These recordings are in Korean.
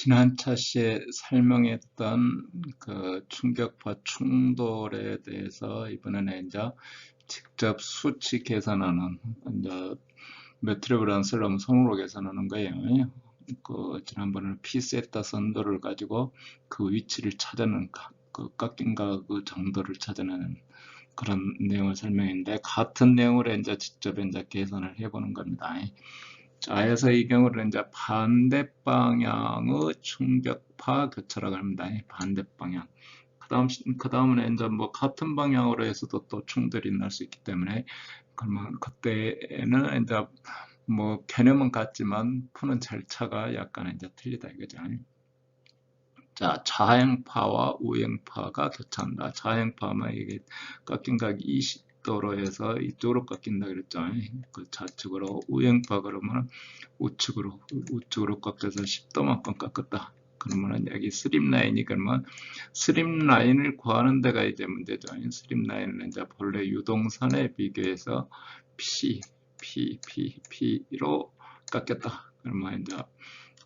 지난 차시에 설명했던 그 충격파 충돌에 대해서 이번에는 이제 직접 수치 계산하는 이제 매트리브라는 슬럼 손으로 계산하는 거예요. 지난번에는 P세타 선도를 가지고 그 위치를 찾아내는 그 깎인 그 정도를 찾아내는 그런 내용을 설명했는데, 같은 내용으로 이제 직접 이제 계산을 해보는 겁니다. 자, 그래서 이 경우는 이제 반대 방향의 충격파 교차라고 합니다. 반대 방향. 그 다음은 이제 뭐 같은 방향으로 해서도 또 충돌이 날 수 있기 때문에, 그러면 그때는 이제 뭐 개념은 같지만 푸는 절차가 약간 이제 틀리다 이거죠. 자, 좌행파와 우행파가 교차한다. 좌행파면 이게 꺾인 각이 20도로 해서 이쪽으로 꺾인다 그랬죠. 그 좌측으로. 우행파 그러면 우측으로 꺾여서 10도만큼 꺾었다. 그러면은 여기 스림라인이, 그러면 스림라인을 구하는 데가 이제 문제죠. 스림라인은 이제 본래 유동선에 비교해서 P로 깎였다. 그러면 이제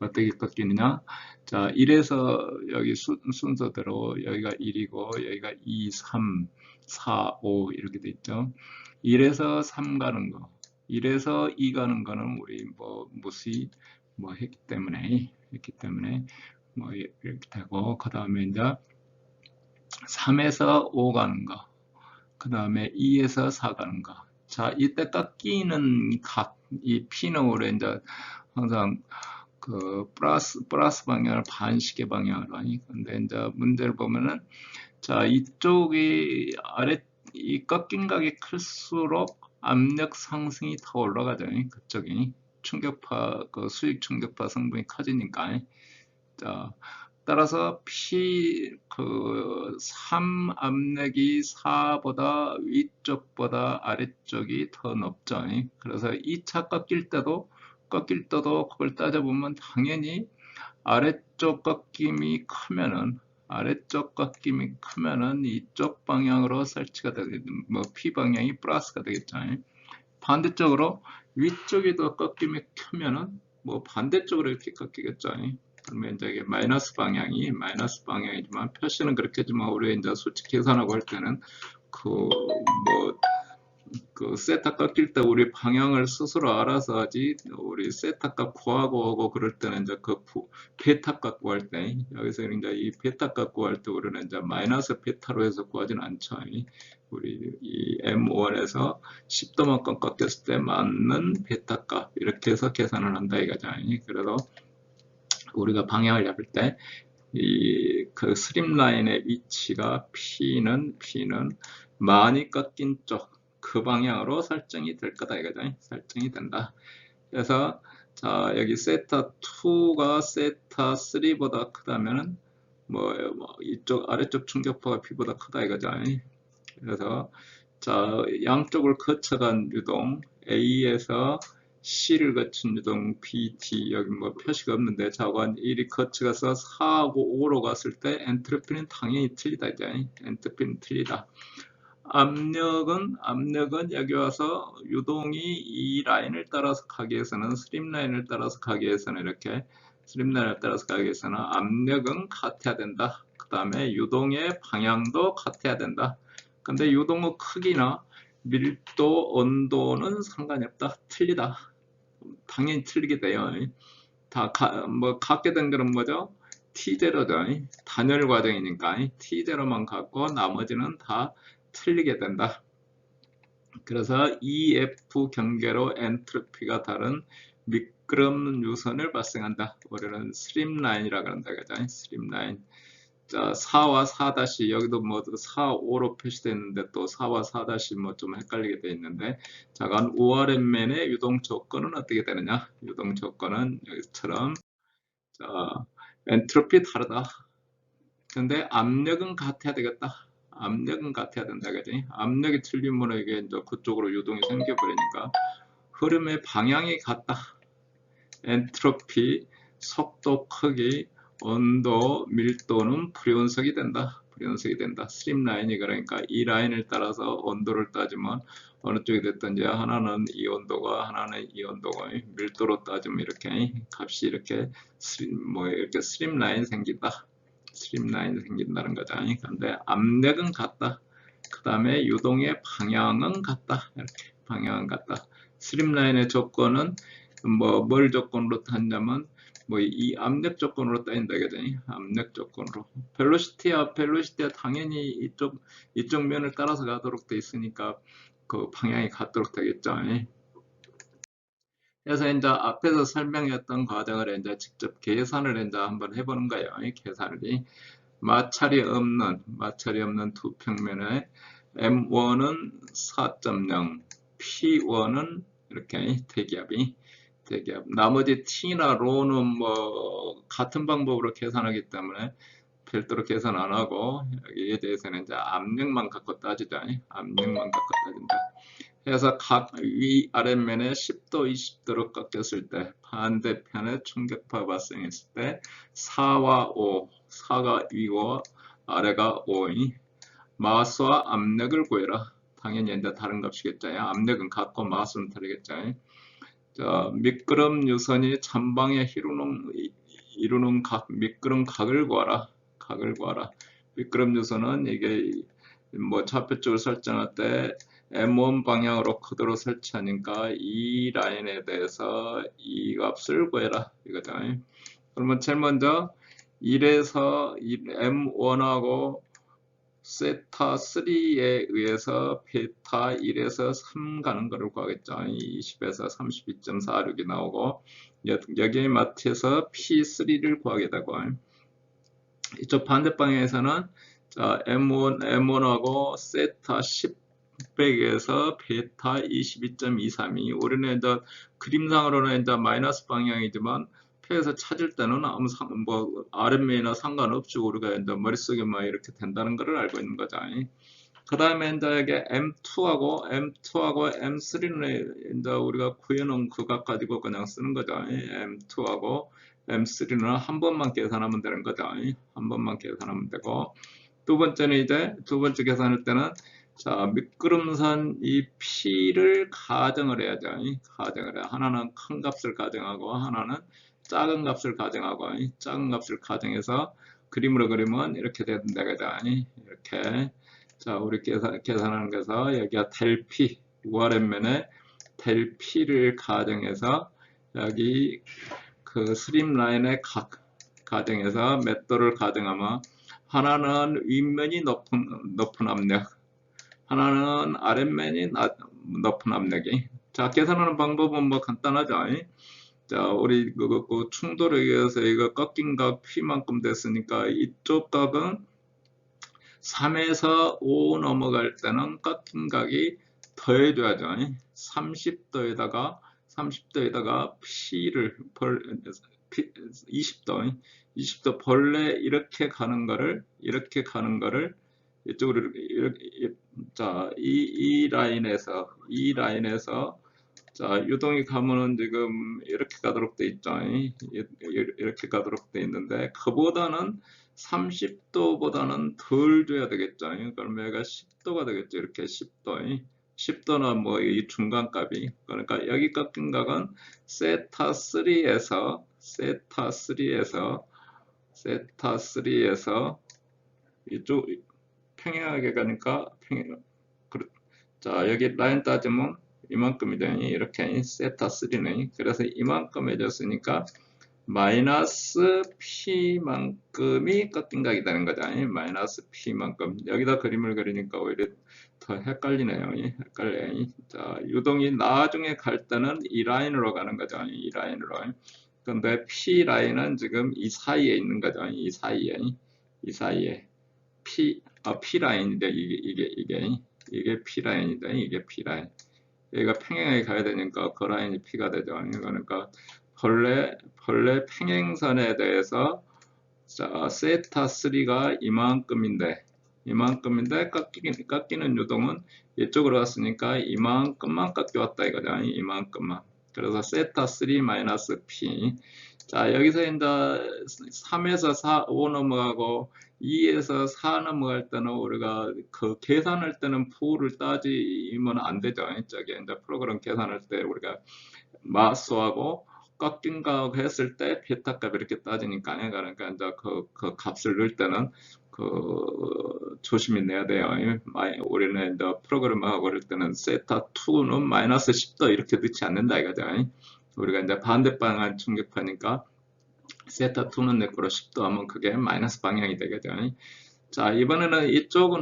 어떻게 꺾이느냐? 자, 1에서 여기 순서대로 여기가 1이고 여기가 2, 3, 4, 5 이렇게 돼 있죠. 1에서 3 가는 거, 1에서 2 가는 거는 우리 뭐 무시 했기 때문에 뭐 이렇게 되고, 그 다음에 이제 3에서 5 가는 거, 그 다음에 2에서 4 가는 거. 자, 이때 깎이는 각, 이 P는 우리 이제 항상 그 플러스 방향을 반시계 방향으로 하니. 근데 이제 문제를 보면은, 자, 이쪽이 이 꺾인 각이 클수록 압력 상승이 더 올라가죠. 그쪽이 충격파, 그 수직 충격파 성분이 커지니까. 자, 따라서 그 3 압력이 4보다 위쪽보다 아래쪽이 더 높죠. 그래서 2차 꺾일 때도 그걸 따져보면 당연히 아래쪽 꺾임이 크면은 이쪽 방향으로 설치가 되게, 뭐 P 방향이 플러스가 되겠죠. 반대쪽으로 위쪽이 더 꺾임이 크면은 뭐 반대쪽으로 이렇게 꺾이겠죠. 그러면 이제 이게 마이너스 방향이지만 표시는 그렇게 하지만 우리가 이제 수치 계산하고 할 때는 그 세타 깎일 때 우리 방향을 스스로 알아서 하지, 우리 세타 값 구하고 하고 그럴 때는 이제 그 베타 값 구할 때, 여기서 이제 이 베타 값 구할 때 우리는 이제 마이너스 베타로 해서 구하지는 않죠. 우리 이 M1에서 10도만큼 꺾였을 때 맞는 베타 값 이렇게 해서 계산을 한다 이거죠. 그래도 우리가 방향을 잡을 때 그 스림라인의 위치가 P는 많이 꺾인 쪽 그 방향으로 설정이 될 거다 이거죠. 설정이 된다. 그래서 자, 여기 세타 2가 세타 3보다 크다면은 이쪽 아래쪽 충격파가 P보다 크다 이거죠. 그래서 자, 양쪽을 거쳐간 유동 A에서 C를 거친 유동 BT, 여기 뭐 표시가 없는데 자관 1이 거쳐가서 4하고 5로 갔을 때 엔트로피는 당연히 틀리다 이제. 엔트로피는 틀리다. 압력은 여기 와서 유동이 이 라인을 따라서 가기 위해서는 스림라인을 따라서 가기 위해서는 압력은 같아야 된다. 그 다음에 유동의 방향도 같아야 된다. 근데 유동의 크기나 밀도, 온도는 상관이 없다. 틀리다. 당연히 틀리게 돼요. 같게 된 거는 뭐죠? T0죠. 단열 과정이니까 T0만 갖고 나머지는 다 틀리게 된다. 그래서 EF 경계로 엔트로피가 다른 미끄럼 유선을 발생한다. 우리는 스림라인이라고 한다. 그죠? 스림라인. 자, 4와 4 여기도 뭐 4, 5로 표시되어 있는데 또 4와 4 뭐 좀 헷갈리게 되어 있는데, 자간 ORM맨의 유동 조건은 어떻게 되느냐? 유동 조건은 여기처럼, 자, 엔트로피 다르다. 근데 압력은 같아야 되겠다. 압력은 같아야 된다, 그지? 압력이 틀리면 이게 이제 그쪽으로 유동이 생겨버리니까 흐름의 방향이 같다. 엔트로피, 속도, 크기, 온도, 밀도는 불연속이 된다. 스림라인이, 그러니까 이 라인을 따라서 온도를 따지면 어느 쪽이 됐든지 하나는 이 온도가 하나는 이 온도가 밀도로 따지면 이렇게 값이 이렇게 이렇게 스트림라인 생긴다. 스트림라인 생긴다는 거죠. 근데 압력은 같다. 그 다음에 유동의 방향은 같다. 이렇게 방향은 같다. 스트림라인의 조건은 뭘 조건으로 따냐면 이 압력 조건으로 따진다 그죠? 압력 조건으로. 벨로시티야 당연히 이쪽 면을 따라서 가도록 돼 있으니까 그 방향이 같도록 되겠죠. 그래서 이제 앞에서 설명했던 과정을 이제 직접 계산을 이제 한번 해보는 거예요. 계산을. 마찰이 없는 두 평면에 M1은 4.0, P1은 이렇게 대기압. 나머지 T나 Rho는 같은 방법으로 계산하기 때문에 별도로 계산 안 하고 여기에 대해서는 이제 압력만 갖고 따지자. 압력만 갖고 따진다. 그래서 각 위 아랫면에 10도, 20도로 꺾였을 때 반대편에 충격파 발생했을 때 4와 5, 4가 위고 아래가 5이 마스와 압력을 구해라. 당연히 이제 다른 값이겠죠. 압력은 같고 마스는 다르겠죠. 자, 미끄럼 유선이 전방에 이루는 미끄럼 각을 구하라. 미끄럼 유선은 이게 좌표쪽을 설정할 때 M1 방향으로 코드로 설치하니까 이 라인에 대해서 이 값을 구해라 이거죠. 그러면 제일 먼저 1에서 M1하고 세타 3에 의해서 베타 1에서 3 가는 거를 구하겠죠. 20에서 32.46이 나오고 여기에 맞춰서 P3를 구하게 되고 이쪽 반대 방향에서는 자, M1하고 세타 10백에서 베타 22.23이 우리는 이제 그림상으로는 이제 마이너스 방향이지만 표에서 찾을 때는 아무 아랫면이나 상관없이 우리가 이제 머릿속에만 이렇게 된다는 것을 알고 있는 거죠. 그 다음에 이제 여기 M2하고 M3는 이제 우리가 구해놓은 그값 가지고 그냥 쓰는 거죠. M2하고 M3는 한 번만 계산하면 되는 거죠. 한 번만 계산하면 되고 두 번째는 두 번째 계산할 때는 자, 미끄럼선 이 P를 가정을 해야죠. 가정을 해. 하나는 큰 값을 가정하고 하나는 작은 값을 가정하고 작은 값을 가정해서 그림으로 그리면 이렇게 된다 그죠. 이렇게 자, 우리 계산하는 거에서 여기가 델 P 우아랫면에 델 P를 가정해서 여기 그 스트림라인의 가정해서 몇 도를 가정하면 하나는 윗면이 높은 압력 하나는 아랫면이 높은 압력이. 자, 계산하는 방법은 간단하죠. 자, 우리 그 충돌에 의해서 이거 꺾인 각 P만큼 됐으니까 이쪽 각은 3에서 5 넘어갈 때는 꺾인 각이 더해줘야죠. 30도에다가 P를 20도 벌레 이렇게 가는 거를 이쪽으로 자, 이 라인에서 자, 유동이 가면은 지금 이렇게 가도록 돼 있죠. 이렇게 가도록 돼 있는데 그보다는 30도보다는 덜 줘야 되겠죠. 그러면 얘가 10도가 되겠죠. 이렇게 10도. 10도나 이 중간값이. 그러니까 여기 꺾인 각은 세타 3에서 이쪽 평행하게 가니까 자, 여기 라인 따지면 이만큼이다. 이렇게 세타 3는 그래서 이만큼 해줬으니까 마이너스 P만큼이 꺾인 각이 되는 거죠. 마이너스 P만큼. 여기다 그림을 그리니까 오히려 더 헷갈리네요. 헷갈려요. 자, 유동이 나중에 갈 때는 이 라인으로 가는 거죠. 이 라인으로. 근데 P 라인은 지금 이 사이에 있는 거죠. 이 사이에. P 라인인데 이게 P 라인이다. 이게 P 라인. 얘가 평행하게 가야 되니까 그 라인이 P가 되죠. 그러니까 벌레 평행선에 대해서 자, 세타 3가 이만큼인데 깎이는 유동은 이쪽으로 왔으니까 이만큼만 깎여왔다 이거죠. 이만큼만. 그래서 세타 3 마이너스 P 자, 여기서 이제 3에서 5 넘어가고 2에서 4 넘어갈 때는 우리가 그 계산할 때는 부호를 따지면 안 되죠. 저기 이제 프로그램 계산할 때 우리가 마수하고 꺾인 거하고 했을 때 베타 값 이렇게 따지니까요. 그러니까 이제 그 값을 넣을 때는 그 조심히 내야 돼요. 우리는 이제 프로그램하고 그럴 때는 세타 2는 마이너스 10도 이렇게 넣지 않는다 이거죠. 우리가 이제 반대 방향 충격파니까 세타 2는 내 거로 10도 하면 그게 마이너스 방향이 되겠죠. 자, 이번에는 이쪽은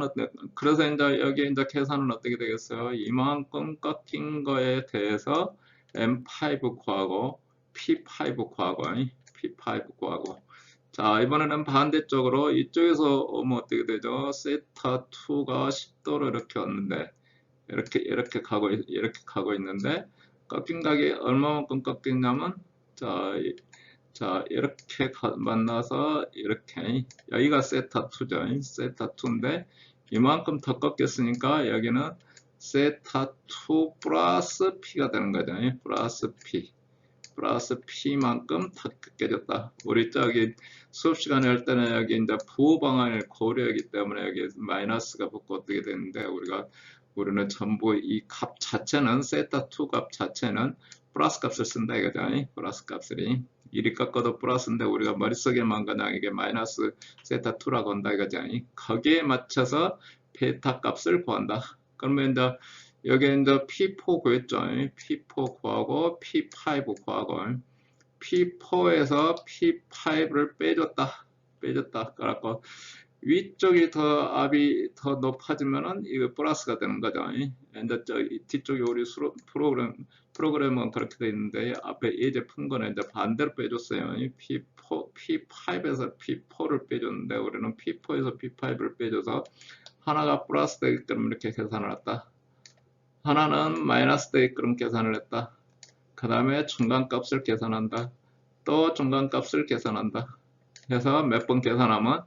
그래서 이제 여기 이제 계산은 어떻게 되겠어요? 이만큼 꺾인 거에 대해서 M5 구하고 P5 구하고 P5 구하고 자, 이번에는 반대쪽으로 이쪽에서 오면 어떻게 되죠? 세타 2가 10도로 이렇게 왔는데 이렇게 가고 있는데 꺾인 각이 얼마만큼 꺾였냐면 자, 이렇게 만나서 이렇게 여기가 세타 2죠. 세타 2인데 이만큼 더 꺾였으니까 여기는 세타 2 플러스 P가 되는 거죠. 플러스 P만큼 더 꺾여졌다. 우리 저기 수업 시간에 할 때는 여기 이제 부호 방향을 고려하기 때문에 여기 마이너스가 붙고 어떻게 되는데 우리는 전부 이 값 자체는 세타 2 값 자체는 플러스 값을 쓴다 이거죠. 플러스 값을 이리 깎아도 플러스인데 우리가 머릿속에만 그냥 이게 마이너스 세타 2라고 한다 이거죠. 거기에 맞춰서 베타 값을 구한다. 그러면 이제 여기 이제 P4 구했죠. P4 구하고 P5 구하고 P4에서 P5를 빼줬다. 그래갖고 위쪽이 더 압이 더 높아지면은 이거 플러스가 되는 거죠. 이제 저 뒤쪽에 우리 프로그램은 그렇게 돼 있는데 앞에 예제 푼 거는 이제 반대로 빼줬어요. P5에서 P4를 빼줬는데 우리는 P4에서 P5를 빼줘서 하나가 플러스 되게끔 이렇게 계산을 했다. 하나는 마이너스 되게끔 계산을 했다. 그 다음에 중간값을 계산한다. 또 중간값을 계산한다. 해서 몇 번 계산하면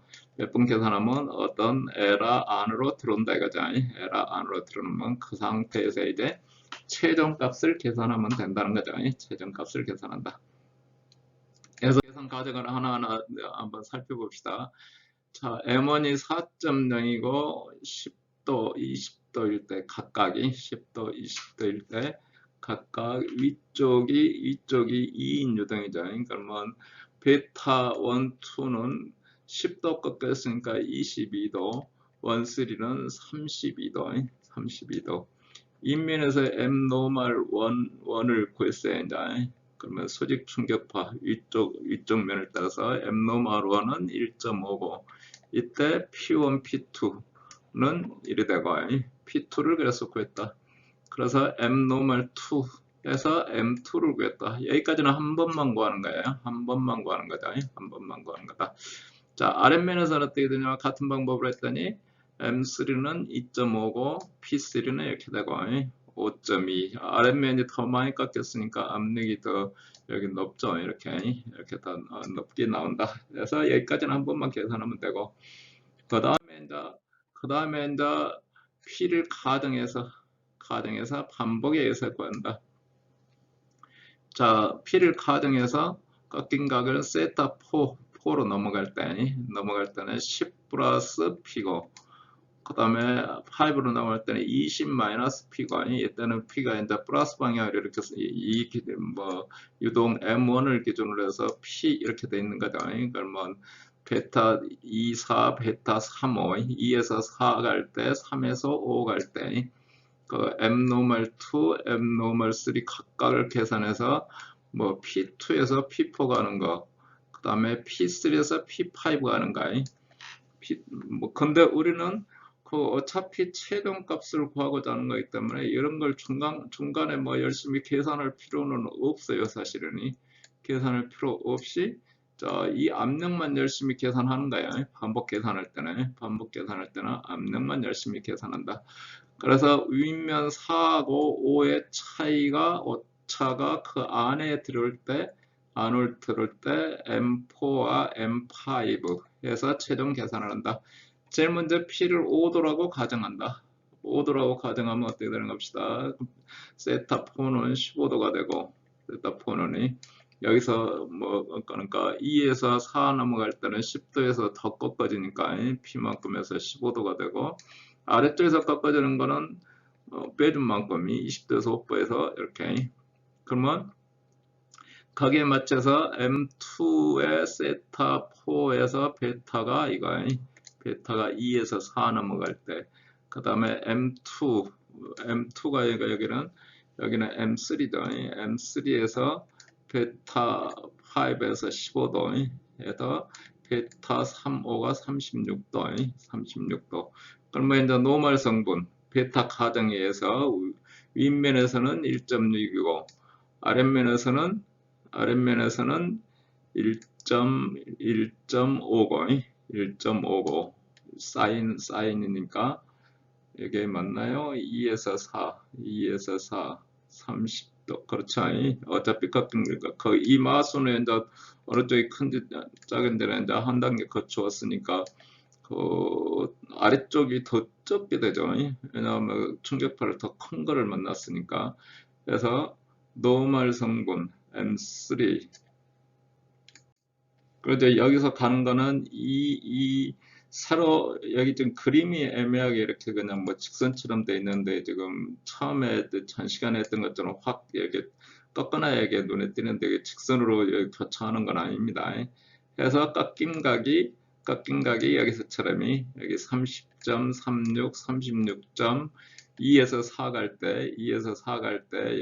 어떤 에러 안으로 들어온다 이거죠. 에러 안으로 들어오면 그 상태에서 이제 최종값을 계산하면 된다는 거죠. 최종값을 계산한다. 그래서 계산 과정을 하나하나 한번 살펴봅시다. 자, M1이 4.0이고 10도, 20도일 때 각각이 10도, 20도일 때 각각 위쪽이 2인 유동이죠. 그러면 베타 1, 2는 10도 꺾였으니까 22도, 1, 3는 32도. 인면에서 M 노멀 1을 구했어야 이제 그러면 소직 충격파 위쪽 면을 따라서 M 노멀 1은 1.5고 이때 P1, P2는 이래 되고 P2를 그래서 구했다. 그래서 M 노멀 2에서 M2를 구했다. 여기까지는 한 번만 구하는 거예요. 한 번만 구하는 거다. 한 번만 구하는 거다. 자, 아랫면에서는 어떻게 되냐면 같은 방법으로 했더니 M3는 2.5고 P3는 이렇게 되고 5.2 아랫면이 더 많이 깎였으니까 압력이 더 여기 높죠. 이렇게 더 높게 나온다. 그래서 여기까지는 한 번만 계산하면 되고 그 다음에 이제 P를 가정해서 반복에 의해서 구한다. 자, P를 가정해서 꺾인 각을 세타 4로 넘어갈 때는 10 플러스 P고 그 다음에 5로 넘어갈 때는 20 마이너스 P고 이때는 P가 이제 플러스 방향으로 이렇게 유동 M1을 기준으로 해서 P 이렇게 돼 있는 거죠. 그러면 베타 2, 4, 베타 3, 5 2에서 4 갈 때 3에서 5 갈 때 그 M 노멀 2, M 노멀 3 각각을 계산해서 뭐 P2에서 P4 가는 거, 그 다음에 P3에서 P5 가는 거. 근데 우리는 어차피 최종값을 구하고자 하는 거기 때문에 이런 걸 중간에 뭐 열심히 계산할 필요는 없어요, 사실은. 계산할 필요 없이 이 압력만 열심히 계산하는 거예요. 반복 계산할 때는 압력만 열심히 계산한다. 그래서 윗면 4하고 5의 오차가 그 안에 들어올 때 M4와 M5 해서 최종 계산을 한다. 제일 먼저 P를 5도라고 가정한다. 5도라고 가정하면 어떻게 되는 겁시다. 세타 4는 15도가 되고 세타 4는 여기서 뭐 그러니까 2에서 4 넘어갈 때는 10도에서 더 꺾어지니까 P만큼에서 15도가 되고, 아래쪽에서 꺾어지는 거는 빼준 만큼이 20도에서 5도에서 이렇게. 그러면 거기에 맞춰서 M2의 세타 4에서 베타가 이거, 베타가 2에서 4 넘어갈 때, 그 다음에 M2가 여기는 M3죠. M3에서 베타 5에서 15도에서 베타 3, 5가 36도, 36도. 그러면 이제 노멀 성분, 베타 가정에 의해서 윗면에서는 1.6이고, 아랫면에서는 1.50고, 1.50 사인이니까 이게 맞나요? 2에서 4, 2에서 4, 30도. 그렇죠. 어차피 이 마수는 이제 어느 쪽이 큰지 작은지는 이제 한 단계 거추었으니까 그 아래쪽이 더 적게 되죠. 왜냐하면 충격파를 더 큰 거를 만났으니까. 그래서 노멀 성분 M3. 그런데 여기서 가는 거는 서로 여기 좀 그림이 애매하게 이렇게 그냥 뭐 직선처럼 돼 있는데, 지금 처음에 전 시간에 했던 것처럼 확 이렇게 꺾어놔야 이게 눈에 띄는데 직선으로 여기 교차하는 건 아닙니다. 그래서 꺾임각이 여기서처럼이 여기 30.36, 36점 2에서 4 갈 때, 2에서 4 갈 때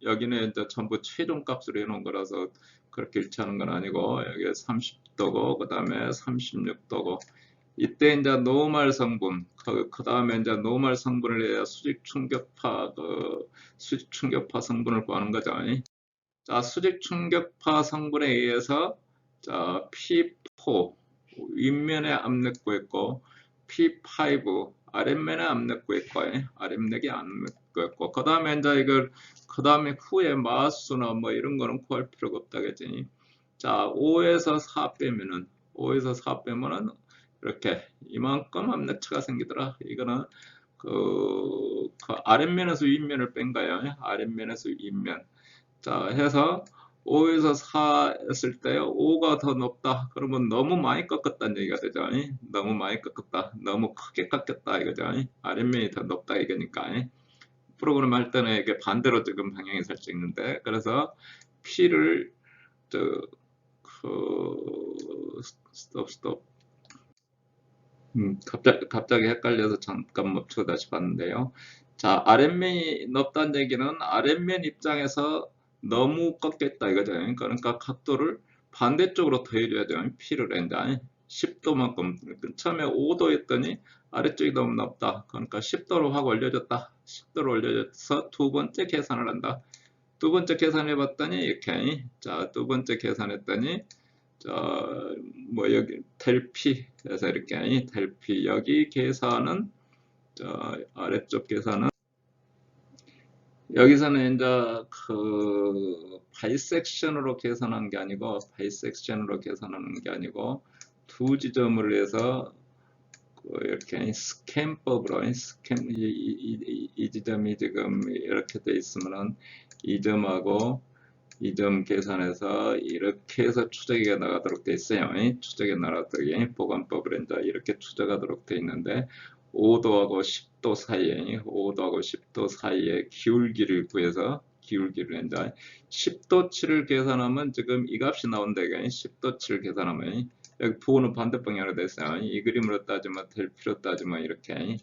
여기는 이제 전부 최종값으로 해놓은 거라서 그렇게 일치하는 건 아니고, 여기 30도고 그 다음에 36도고, 이때 이제 노멀 성분, 그 다음에 이제 노멀 성분을 해야 수직 충격파 성분을 구하는 거죠. 자, 수직 충격파 성분에 의해서 자, P4 윗면에 압력 구했고, P5 아랫면에 압력 구했고, 아랫면에 압력 구했고, 그 다음에 이제 이걸 그 다음에 후에 마수나 뭐 이런 거는 구할 필요가 없다겠지. 자, 5에서 4 빼면은 이렇게 이만큼 압력차가 생기더라. 이거는 그 아랫면에서 윗면을 뺀 거예요. 아랫면에서 윗면. 자, 해서 5에서 4 했을 때 5가 더 높다. 그러면 너무 많이 꺾었다는 얘기가 되죠. 너무 많이 꺾었다. 너무 크게 꺾였다 이거죠. 아랫면이 더 높다 이거니까. 프로그램 할 때는 이게 반대로 지금 방향이 살짝 있는데, 그래서 P를 스톱. 갑자기 헷갈려서 잠깐 멈추고 다시 봤는데요. 자, 아랫면이 높다는 얘기는 아랫면 입장에서 너무 꺾였다 이거죠. 그러니까 각도를 반대쪽으로 더 해줘야죠. P를 한다. 10도만큼. 처음에 5도였더니 아래쪽이 너무 높다. 그러니까 10도로 확 올려줬다. 10도로 올려줘서 두 번째 계산을 한다. 두 번째 계산해 봤더니 이렇게. 자, 두 번째 계산했더니 뭐 여기 델피, 그래서 이렇게 델피 여기 계산은 아래쪽 계산은 여기서는 이제 그 바이섹션으로 계산한 게 아니고 계산하는 게 아니고 두 지점을 해서 이렇게 스캔법으로 이 지점이 지금 이렇게 돼 있으면은 이 점하고 이 점 계산해서 이렇게 해서 추적이 나가도록 돼 있어요. 추적이 나가도록 보관법을 이제 이렇게 추적하도록 돼 있는데, 5도하고 10도 사이에 5도하고 10도 사이에 기울기를 구해서 기울기를 이제 10도치를 계산하면 지금 이 값이 나온다. 10도치를 계산하면 여기 부호는 반대 방향으로 됐어요. 이 그림으로 따지면 델피로 따지면 이렇게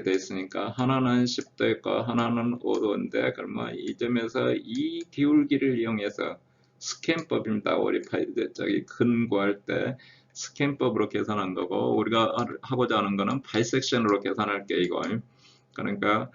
돼 있으니까 하나는 10도 있고 하나는 5도인데, 그러면 이 점에서 이 기울기를 이용해서 스캔법입니다. 우리 저기 근 구할 때 스캔법으로 계산한 거고, 우리가 하고자 하는 거는 바이섹션으로 계산할게 이거. 그러니까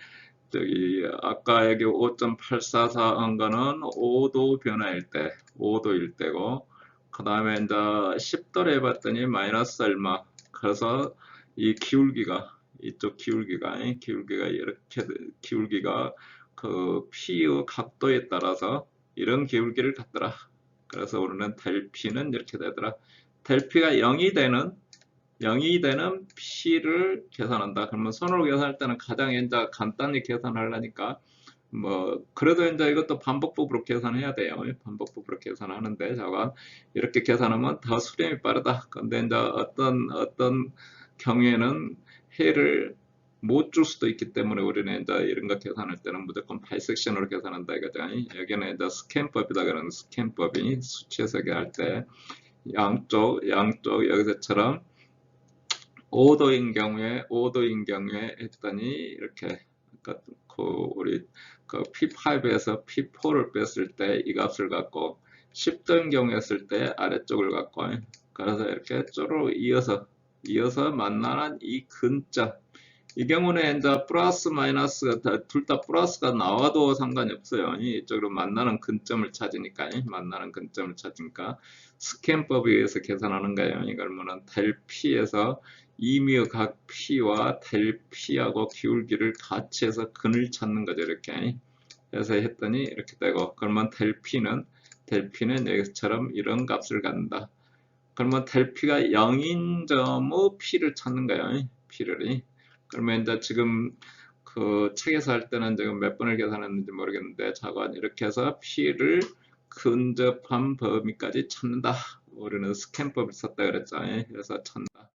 저기 아까 여기 5.844 한 거는 5도 변화일 때 5도일 때고, 그 다음에 이제 10도로 해봤더니 마이너스 얼마. 그래서 이 기울기가 이쪽 기울기가 이렇게 기울기가 그 P의 각도에 따라서 이런 기울기를 갖더라. 그래서 우리는 델 P는 이렇게 되더라. 델 P가 0이 되는 P를 계산한다. 그러면 손으로 계산할 때는 가장 간단히 계산하려니까 뭐 그래도 이제 이것도 반복법으로 계산해야 돼요. 반복법으로 계산하는데 저건 이렇게 계산하면 더 수렴이 빠르다. 근데 이제 어떤 경우에는 해를 못 줄 수도 있기 때문에 우리는 이제 이런 거 계산할 때는 무조건 바이섹션으로 계산한다 이거죠. 여기는 이제 스캔법이다 그러는 스캔법이 수치 해석할 때 양쪽 여기서처럼 5도인 경우에 했더니 이렇게 그 우리 그 P5에서 P4를 뺐을 때 이 값을 갖고 10도인 경우에 했을 때 아래쪽을 갖고 그래서 이렇게 쪼로 이어서 만나는 이 근점 이 경우는 이제 플러스 마이너스가 둘 다 플러스가 나와도 상관이 없어요. 이쪽으로 만나는 근점을 찾으니까 스캔법에 의해서 계산하는 거예요. 이걸 뭐는 델 P에서 이뮤 각 P와 델 P하고 기울기를 같이 해서 근을 찾는 거죠. 이렇게 해서 했더니 이렇게 되고 그러면 델 P는 여기서처럼 이런 값을 갖는다. 그러면 델 P가 0인 점의 P를 찾는 거예요. P를. 그러면 이제 지금 그 책에서 할 때는 지금 몇 번을 계산했는지 모르겠는데 자관 이렇게 해서 P를 근접한 범위까지 찾는다. 우리는 스캔법을 썼다 그랬죠. 그래서 찾는다.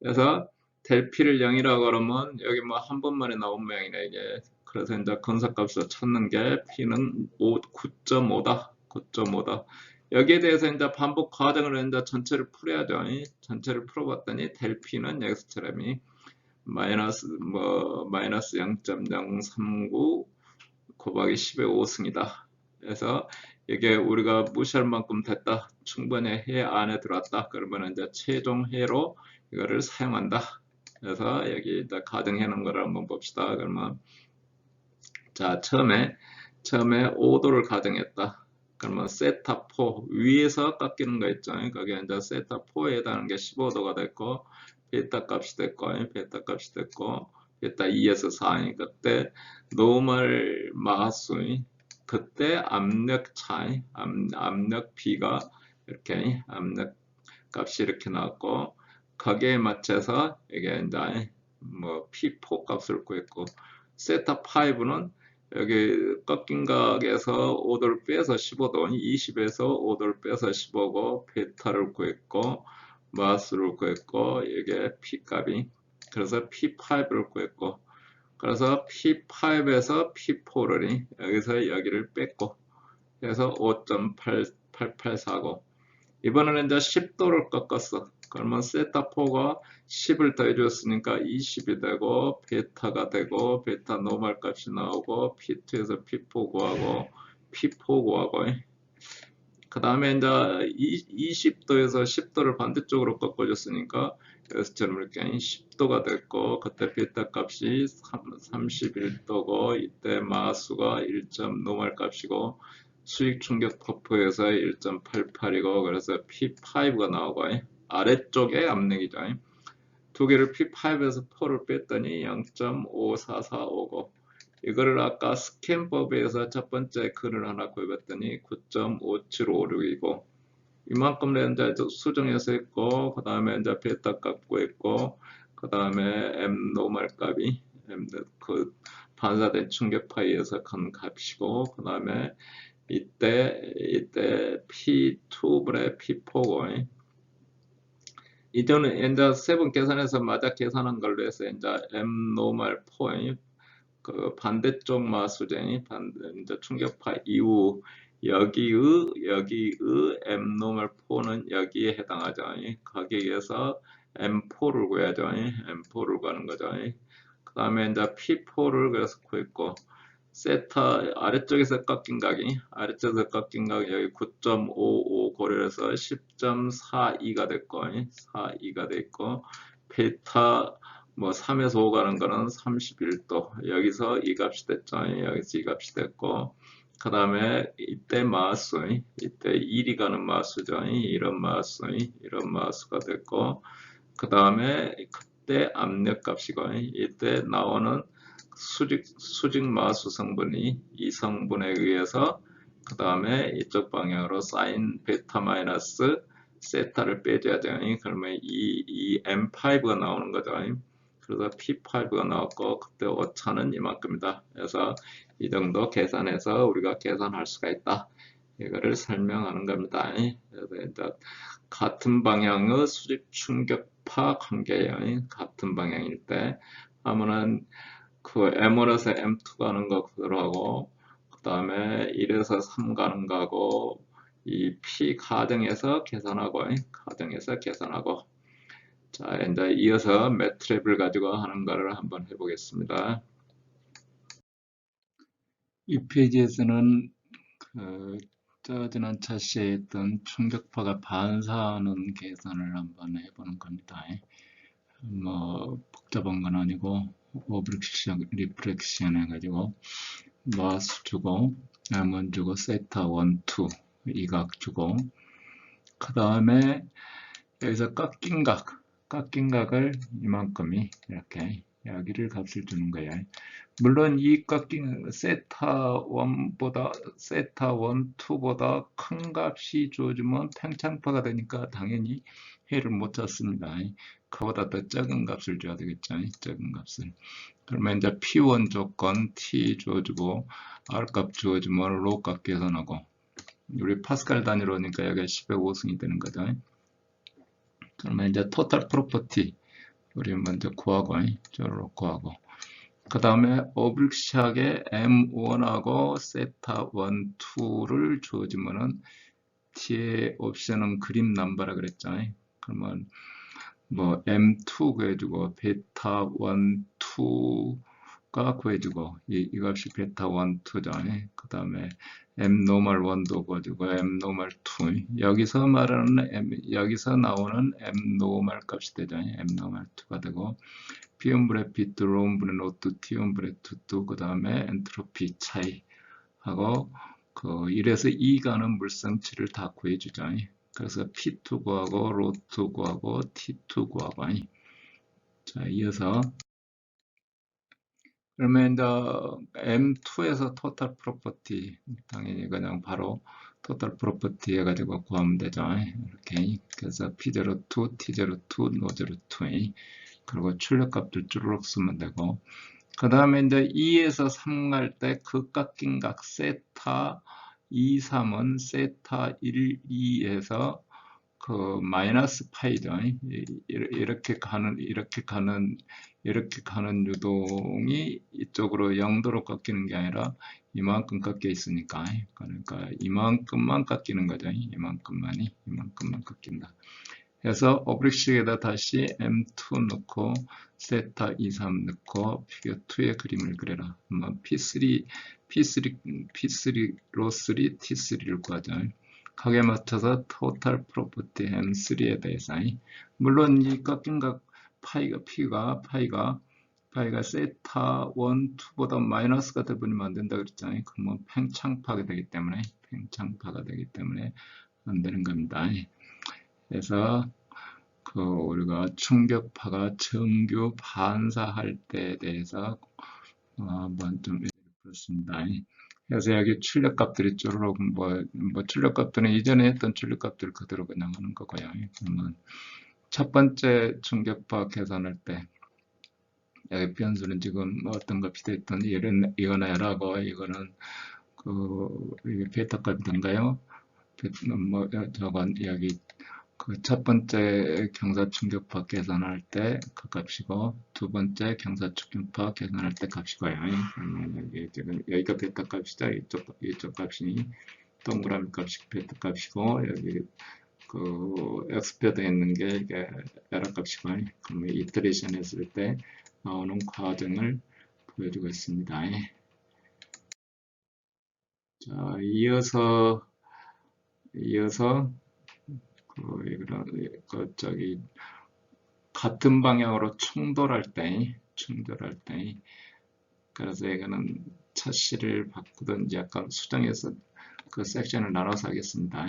그래서 델 P를 0이라고 그러면 여기 뭐 한 번만에 나온 모양이네 이게. 그래서 이제 근사값을 찾는 게 P는 9.5다. 9.5다. 여기에 대해서 이제 반복 과정을 이제 전체를 풀어야죠. 전체를 풀어봤더니 델 P는 여기서처럼이 마이너스 0.039 곱하기 10의 5승이다. 그래서 이게 우리가 무시할 만큼 됐다. 충분히 해 안에 들어왔다. 그러면 이제 최종 해로 이거를 사용한다. 그래서 여기 이제 가정해 놓은 거를 한번 봅시다. 그러면 자 처음에 5도를 가정했다. 그러면 세타 4 위에서 깎이는 거 있죠. 거기에 이제 세타 4에 해당하는 게 15도가 됐고 베타 값이 됐고 베타 2에서 4니 그때 노멀 마수 그때 압력 차이 압력 B가 이렇게 압력 값이 이렇게 나왔고 거기에 맞춰서 이게 이제 뭐 P4 값을 구했고 세타 5는 여기 꺾인 각에서 5도를 빼서 15도 20에서 5도를 빼서 15고 베타를 구했고 마스를 구했고 이게 P 값이 그래서 P5를 구했고 그래서 P5에서 P4를 여기서 여기를 뺐고 그래서 5.8840 이번에는 이제 10도를 꺾었어. 그러면 세타4가 10을 더해줬으니까 20이 되고 베타가 되고 베타 노멀 값이 나오고 P2에서 P4 구하고 P4 구하고 그 다음에 이제 20도에서 10도를 반대쪽으로 꺾어줬으니까 여기서처럼 이렇게 10도가 됐고 그때 베타 값이 31도고 이때 마수가 1점 노멀 값이고 수익 충격 퍼프에서 1.88이고 그래서 P5가 나오고 아래쪽에 압력이죠. 두 개를 P5에서 4를 뺐더니 0.54450 이거를 아까 스캔법에서 첫 번째 글을 하나 구해봤더니 9.5756이고 이만큼 이제 수정해서 했고 그 다음에 이제 베타 값 구했고 그 다음에 M 노멀 값이 그 반사된 충격파에 의해서 간 값이고 그 다음에 이때 P2분의 P4고 이전에 이제 세분 계산해서 맞아 계산한 걸로 해서 이제 M 노멀 4 그 반대쪽 마수쟁이 이제 충격파 이후 여기의 M 노멀 4는 여기에 해당하죠. 거기에 의해서 M4를 구해야죠. M4를 구하는 거죠. 그 다음에 이제 P4를 그래서 구했고 세타 아래쪽에서 꺾인 각이 여기 9.55 고려해서 10.42가 됐고 42가 됐고 베타 뭐 3에서 5 가는 거는 31도 여기서 이 값이 됐죠. 여기서 이 값이 됐고 그 다음에 이때 마수 이때 1이 가는 마수죠. 이런 마수가 됐고 그 다음에 그때 압력 값이고 이때 나오는 수직 마수 성분이 이 성분에 의해서 그 다음에 이쪽 방향으로 사인 베타 마이너스 세타를 빼줘야 돼요. 그러면 이 M5가 나오는 거죠. 그래서 P5가 나왔고 그때 오차는 이만큼이다. 그래서 이 정도 계산해서 우리가 계산할 수가 있다. 이거를 설명하는 겁니다. 그래서 이제 같은 방향의 수직 충격파 관계예요. 같은 방향일 때 하면은 그 M1에서 M2 가는 거 그대로 하고 그 다음에 1에서 3 가는 거하고 이 P 가정에서 계산하고 자 이제 이어서 매트랩을 가지고 하는 거를 한번 해보겠습니다. 이 페이지에서는 그 지난 차시에 했던 충격파가 반사하는 계산을 한번 해보는 겁니다. 뭐 복잡한 건 아니고 오브렉션, 리프렉션 해가지고 마스 주고 M1 주고 세타 1, 2 이각 주고 그 다음에 여기서 깎인 각을 이만큼이 이렇게 여기를 값을 주는 거예요. 물론 이 깎인 세타 1보다 세타 1, 2보다 큰 값이 주어지면 팽창파가 되니까 당연히 해를 못 찾습니다. 그보다 더 작은 값을 줘야 되겠죠. 작은 값을. 그러면 이제 P1 조건 T 주어지고 R 값 주어지면 로 값 계산하고 우리 파스칼 단위로 오니까 여기가 10의 5승이 되는 거죠. 그러면 이제 토탈 프로퍼티 우리 먼저 구하고 저로 구하고 그 다음에 오브릭시하게 M1하고 세타 1, 2를 주어지면은 T의 옵션은 그림 넘버라 그랬죠. 그러면 뭐 M2 구해주고 베타 1, 2가 구해주고 이 값이 베타 1, 2죠. 그 다음에 M 노멀 1도 구해주고 M 노멀 2 여기서 말하는 여기서 나오는 M 노멀 값이 되죠. M 노멀 2가 되고 P온분의 P2, 롬분의 노트, T온분의 2, 그 다음에 엔트로피 차이 하고 그 1에서 2 가는 물성치를 다 구해주죠. 그래서 P2 구하고 로2 구하고 T2 구하고 자 이어서 그러면 이제 M2에서 토탈 프로퍼티 당연히 그냥 바로 토탈 프로퍼티 해가지고 구하면 되죠. 이렇게 그래서 P02, T02, 노02 그리고 출력값들 쭈르륵 쓰면 되고 그 다음에 이제 2에서 3 갈 때 그 깎인 각 세타 2, 3은 세타 1, 2에서 그 마이너스 파이죠. 이렇게 가는 유동이 이쪽으로 0도로 깎이는 게 아니라 이만큼 깎여 있으니까 그러니까 이만큼만 깎이는 거죠. 이만큼만 깎인다. 그래서 오브릭식에다 다시 M2 넣고 세타 2, 3 넣고 피겨 2의 그림을 그려라. P3, 로 3, T3를 구하죠. 각에 맞춰서 토탈 프로퍼티 M3에 대해서 물론 이 깎인 각 파이가 세타 1, 2보다 마이너스가 되버리면 안 된다 그랬잖아요. 그러면 팽창파가 되기 때문에 안 되는 겁니다. 그래서 그 우리가 충격파가 정규 반사할 때에 대해서 한번 좀 그렇습니다. 그래서 여기 출력값들이 쭈르륵 출력값들은 이전에 했던 출력값들 그대로 그냥 하는 거고요. 그러면 첫 번째 충격파 계산할 때 여기 변수는 지금 어떤 값이 됐든 이거나 L하고 이거는 이게 베타 값인가요? 뭐 저건 여기 그 첫 번째 경사 충격파 계산할 때 그 값이고 두 번째 경사 충격파 계산할 때 값이고요. 여기가 베타 값이죠. 이쪽 값이 동그라미 값이 베타 값이고 여기 그 엑스페드에 있는 게 이게 에러 값이고 그러면 이터레이션 했을 때 나오는 과정을 보여주고 있습니다. 자, 이어서 같은 방향으로 충돌할 때 그래서 이거는 차시를 바꾸든지 약간 수정해서 그 섹션을 나눠서 하겠습니다.